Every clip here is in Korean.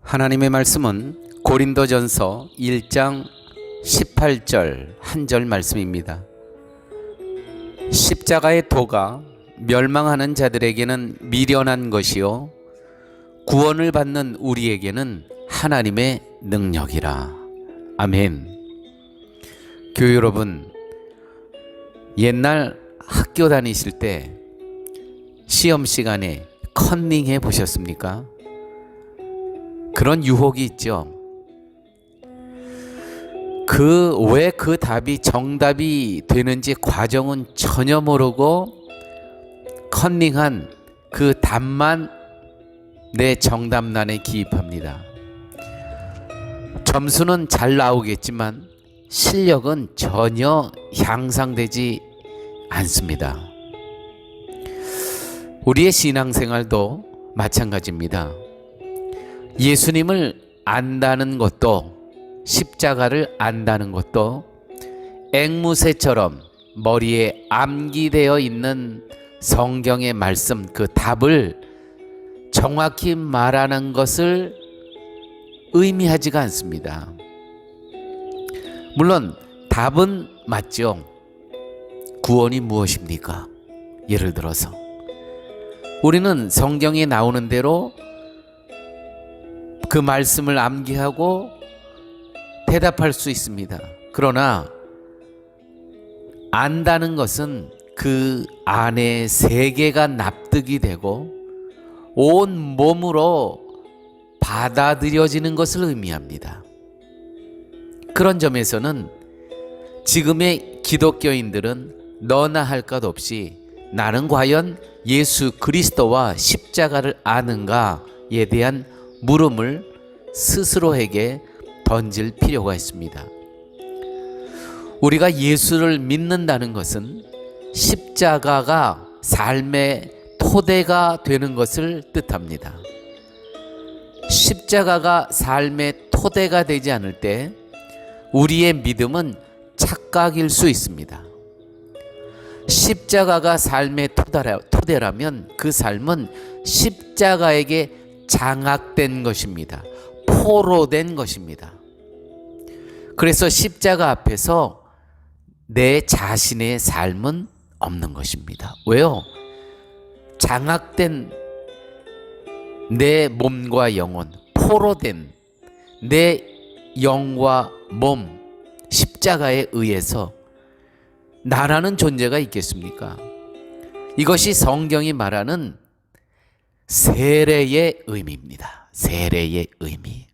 하나님의 말씀은 고린도전서 1장 18절 한 절 말씀입니다. 십자가의 도가 멸망하는 자들에게는 미련한 것이요 구원을 받는 우리에게는 하나님의 능력이라. 아멘. 교회 여러분, 옛날 학교 다니실 때 시험 시간에 컨닝해 보셨습니까? 그런 유혹이 있죠. 왜 그 답이 정답이 되는지 과정은 전혀 모르고 컨닝한 그 답만 내 정답란에 기입합니다. 점수는 잘 나오겠지만 실력은 전혀 향상되지 않습니다. 우리의 신앙생활도 마찬가지입니다. 예수님을 안다는 것도, 십자가를 안다는 것도 앵무새처럼 머리에 암기되어 있는 성경의 말씀, 그 답을 정확히 말하는 것을 의미하지가 않습니다. 물론 답은 맞죠. 구원이 무엇입니까? 예를 들어서 우리는 성경에 나오는 대로 그 말씀을 암기하고 대답할 수 있습니다. 그러나 안다는 것은 그 안에 세계가 납득이 되고 온 몸으로 받아들여지는 것을 의미합니다. 그런 점에서는 지금의 기독교인들은 너나 할 것 없이 나는 과연 예수 그리스도와 십자가를 아는가에 대한 물음을 스스로에게 던질 필요가 있습니다. 우리가 예수를 믿는다는 것은 십자가가 삶의 토대가 되는 것을 뜻합니다. 십자가가 삶의 토대가 되지 않을 때 우리의 믿음은 착각일 수 있습니다. 십자가가 삶의 토대라면 그 삶은 십자가에게 장악된 것입니다. 포로된 것입니다. 그래서 십자가 앞에서 내 자신의 삶은 없는 것입니다. 왜요? 장악된 내 몸과 영혼, 포로된 내 영과 몸, 십자가에 의해서 나라는 존재가 있겠습니까? 이것이 성경이 말하는 세례의 의미입니다. 세례의 의미.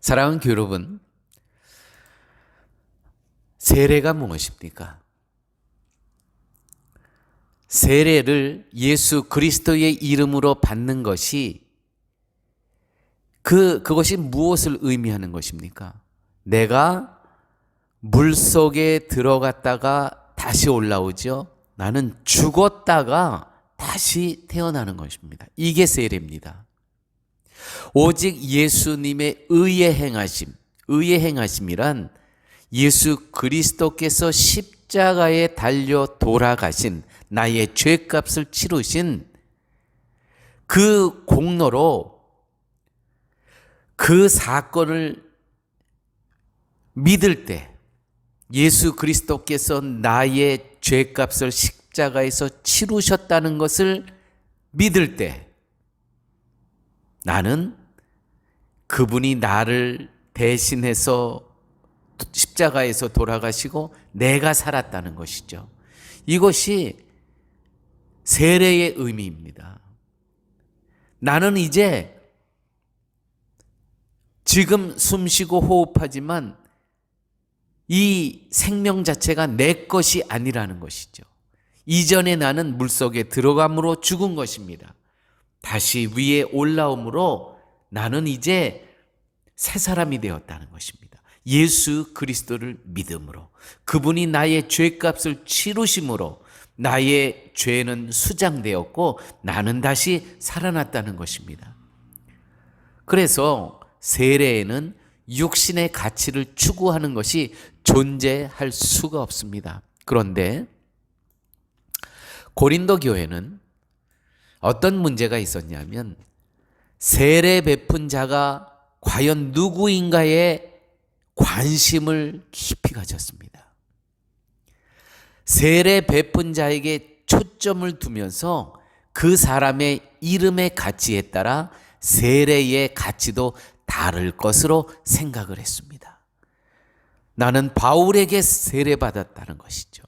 사랑하는 교회 여러분, 세례가 무엇입니까? 세례를 예수 그리스도의 이름으로 받는 것이 그것이 무엇을 의미하는 것입니까? 내가 물속에 들어갔다가 다시 올라오죠. 나는 죽었다가 다시 태어나는 것입니다. 이게 세례입니다. 오직 예수님의 의의 행하심이란 예수 그리스도께서 십자가에 달려 돌아가신 나의 죄값을 치르신 그 공로로 그 사건을 믿을 때, 예수 그리스도께서 나의 죄값을 십자가에서 치르셨다는 것을 믿을 때 나는 그분이 나를 대신해서 십자가에서 돌아가시고 내가 살았다는 것이죠. 이것이 세례의 의미입니다. 나는 이제 지금 숨쉬고 호흡하지만 이 생명 자체가 내 것이 아니라는 것이죠. 이전에 나는 물속에 들어감으로 죽은 것입니다. 다시 위에 올라옴으로 나는 이제 새 사람이 되었다는 것입니다. 예수 그리스도를 믿음으로, 그분이 나의 죄값을 치르심으로 나의 죄는 수장되었고 나는 다시 살아났다는 것입니다. 그래서 세례에는 육신의 가치를 추구하는 것이 존재할 수가 없습니다. 그런데 고린도 교회는 어떤 문제가 있었냐면 세례 베푼 자가 과연 누구인가에 관심을 깊이 가졌습니다. 세례 베푼 자에게 초점을 두면서 그 사람의 이름의 가치에 따라 세례의 가치도 다를 것으로 생각을 했습니다. 나는 바울에게 세례받았다는 것이죠.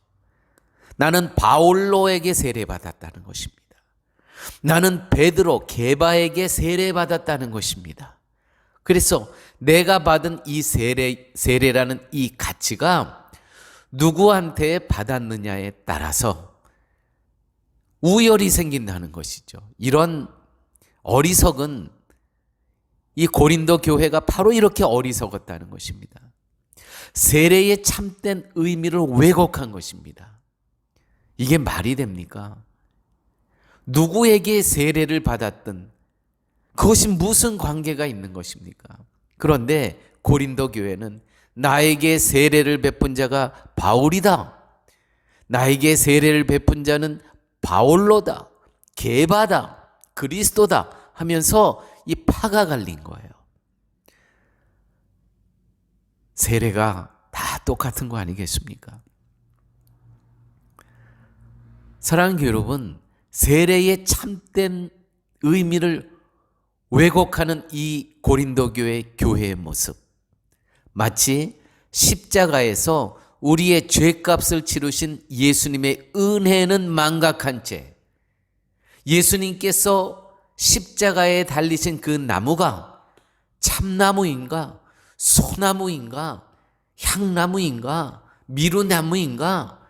나는 바올로에게 세례받았다는 것입니다. 나는 베드로, 게바에게 세례받았다는 것입니다. 그래서 내가 받은 이 세례라는 이 가치가 누구한테 받았느냐에 따라서 우열이 생긴다는 것이죠. 이런 어리석은 이 고린도 교회가 바로 이렇게 어리석었다는 것입니다. 세례의 참된 의미를 왜곡한 것입니다. 이게 말이 됩니까? 누구에게 세례를 받았든 그것이 무슨 관계가 있는 것입니까? 그런데 고린도 교회는 나에게 세례를 베푼 자가 바울이다. 나에게 세례를 베푼 자는 바올로다. 게바다. 그리스도다 하면서 이 파가 갈린 거예요. 세례가 다 똑같은 거 아니겠습니까? 사랑하는 교회 여러분, 세례의 참된 의미를 왜곡하는 이 고린도 교회의 모습, 마치 십자가에서 우리의 죄값을 치르신 예수님의 은혜는 망각한 채 예수님께서 십자가에 달리신 그 나무가 참나무인가, 소나무인가, 향나무인가, 미루나무인가,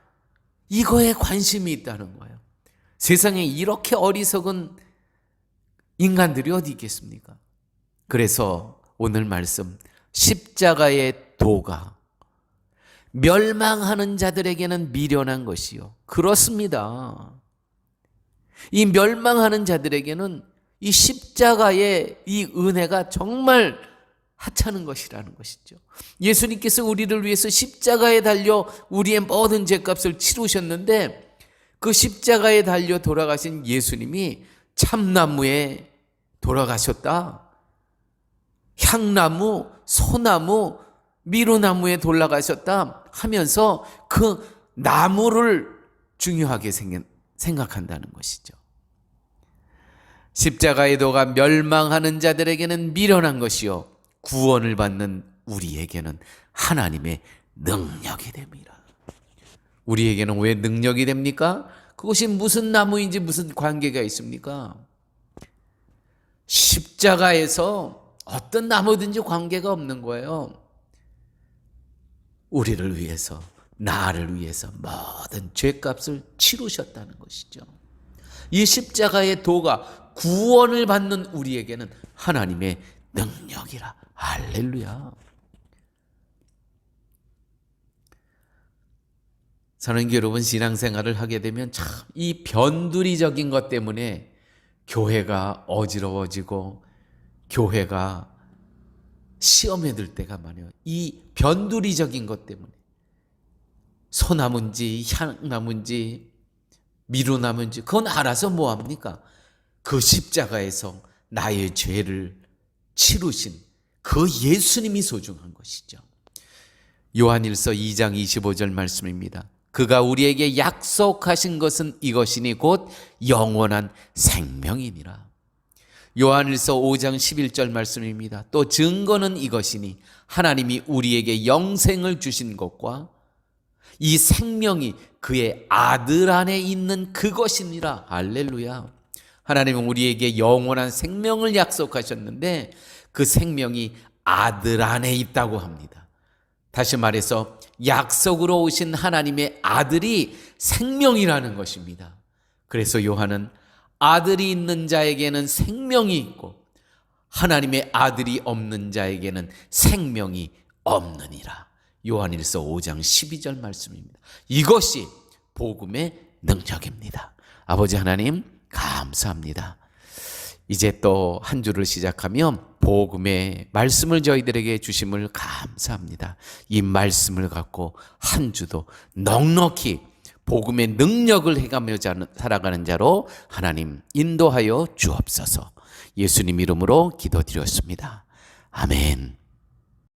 이거에 관심이 있다는 거예요. 세상에 이렇게 어리석은 인간들이 어디 있겠습니까? 그래서 오늘 말씀, 십자가의 도가 멸망하는 자들에게는 미련한 것이요. 그렇습니다. 이 멸망하는 자들에게는 이 십자가의 이 은혜가 정말 하찮은 것이라는 것이죠. 예수님께서 우리를 위해서 십자가에 달려 우리의 모든 죄값을 치르셨는데 그 십자가에 달려 돌아가신 예수님이 참나무에 돌아가셨다. 향나무, 소나무, 미루나무에 돌아가셨다 하면서 그 나무를 중요하게 생각한다는 것이죠. 십자가의 도가 멸망하는 자들에게는 미련한 것이요 구원을 받는 우리에게는 하나님의 능력이 됩니다. 우리에게는 왜 능력이 됩니까? 그것이 무슨 나무인지 무슨 관계가 있습니까? 십자가에서 어떤 나무든지 관계가 없는 거예요. 우리를 위해서, 나를 위해서 모든 죄값을 치르셨다는 것이죠. 이 십자가의 도가 구원을 받는 우리에게는 하나님의 능력이라. 할렐루야. 사랑하는 여러분, 신앙생활을 하게 되면 참 이 변두리적인 것 때문에 교회가 어지러워지고 교회가 시험에 들 때가 많아요. 이 변두리적인 것 때문에 소나무인지 향나무인지 미루나무인지 그건 알아서 뭐합니까? 그 십자가에서 나의 죄를 치르신 그 예수님이 소중한 것이죠. 요한일서 2장 25절 말씀입니다. 그가 우리에게 약속하신 것은 이것이니 곧 영원한 생명이니라. 요한일서 5장 11절 말씀입니다. 또 증거는 이것이니 하나님이 우리에게 영생을 주신 것과 이 생명이 그의 아들 안에 있는 그것이니라. 할렐루야. 하나님은 우리에게 영원한 생명을 약속하셨는데 그 생명이 아들 안에 있다고 합니다. 다시 말해서 약속으로 오신 하나님의 아들이 생명이라는 것입니다. 그래서 요한은 아들이 있는 자에게는 생명이 있고 하나님의 아들이 없는 자에게는 생명이 없느니라. 요한일서 5장 12절 말씀입니다. 이것이 복음의 능력입니다. 아버지 하나님 감사합니다. 이제 또 한 주를 시작하면 복음의 말씀을 저희들에게 주심을 감사합니다. 이 말씀을 갖고 한 주도 넉넉히 복음의 능력을 해가며 살아가는 자로 하나님 인도하여 주옵소서. 예수님 이름으로 기도드렸습니다. 아멘.